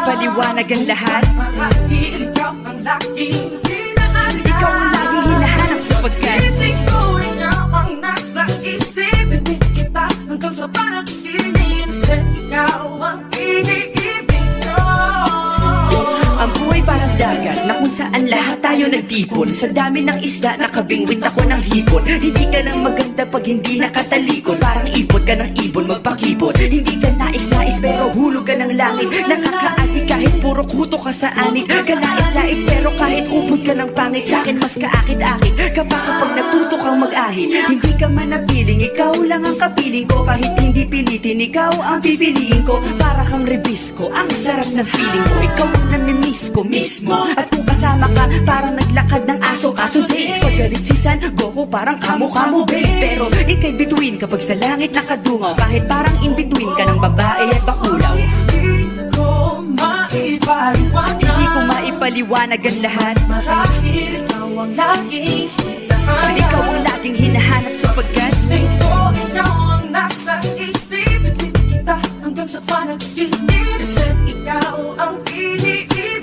maipaliwanag ang lahat. Marahil ikaw ang laging hinahanap. Ikaw ang laging hinahanap sapagkat isip ko ikaw ang nasa isip. Ibig kita hanggang sa panaginip. Sa ikaw ang iniibig ko. ang buhay parang dagat na kung saan lahat tayo nagtipon. Sa dami ng isda nakabingwit ako ng hipon. Hindi ka lang maganda pag hindi nakatalikod. Parang ipot ka ng ibon magpakipot. Hindi ka nais-nais pero hulog ka ng langit. Nakakaati kahit puro kuto ka sa anit. Kalait-lait pero kahit upod ka ng pangit. Sa'kin mas kaakit-akit kapag natuto kang mag-ahit. Hindi ka manapiling, ikaw lang ang kapiling ko. Kahit hindi pilitin, ikaw ang pipiliin ko. Para kang rebisco, ang sarap ng feeling ko. Ikaw ang namimiss ko mismo. At kung kasama ka, parang naglakad ng aso. Kaso date, pagalit si San Goku, parang kamo-kamo babe. Pero ikay bituin kapag sa langit nakadungaw. Kahit parang in-between ka ng babae at bakulaw. Hindi ko maipaliwanag. Hindi ko maipaliwanag ang lahat. Marahil ikaw ang laging hinahanap. Ikaw ang laging hinahanap sapagkat isip ko ikaw ang nasa isip. Ibig kita hanggang sa panaginip. Sa ikaw ang iniibig.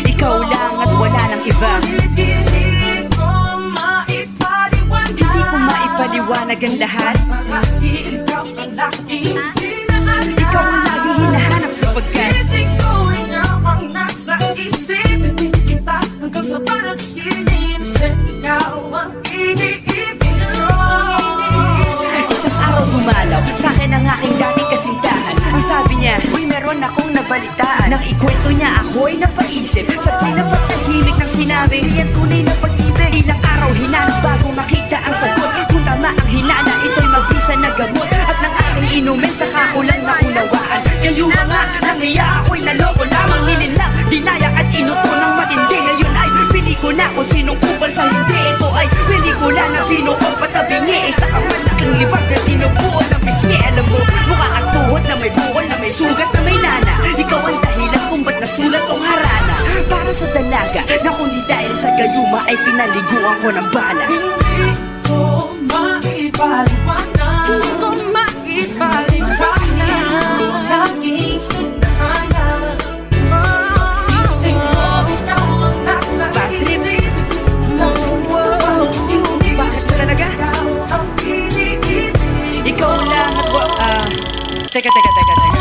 ikaw lang at wala nang iba. Hindi ko maipaliwanag. Hindi ko maipaliwanag ang lahat. Marahil ikaw ang laging hinahanap. Ikaw ang laging hinahanap sapagkat isip ko ikaw ang nasa isip. Ibig kita hanggang sa panaginip. Sa ikaw ang iniibig ko. isang araw dumalaw sa akin ang aking dating kasintahan. Ang sabi niya, uy meron akong nabalitaan. Nang ikwento niya ako'y napaisip. Sa pinapatahimik ng sinabi, yan tunay na pag-ibig. Ilang araw hinanap bago makita ang sagot. Kung tama ang hinana, ito'y mabisa na gamot. At nang aking inumin, saka ko lang naunawaan. Kayo mga nangiya, ako'y naloko lamang. Nilinlang, dinayak at inuto ng matindi. Ngayon ay pili ko na kung sinong kupal sa hindi. Ito ay pelikula na binuo patabingi. Isa ang malaking libag na tinubuo ng pisngi. Alam mo, mukha kang tuhod na may buol, na may sugat, na may nana. Ikaw ang dahilan kung ba't nasulat tong harana. Para sa dalaga, na kundi dahil sa gayuma ay pinaliguan ko ng bala. Hindi ko maipaliwanag. Hindi ko maipaliwanag. Laging hinahanap. Isip ko ikaw ang nasa isip. Bakit talaga? Ikaw ang iniibig. Ikaw lang at teka.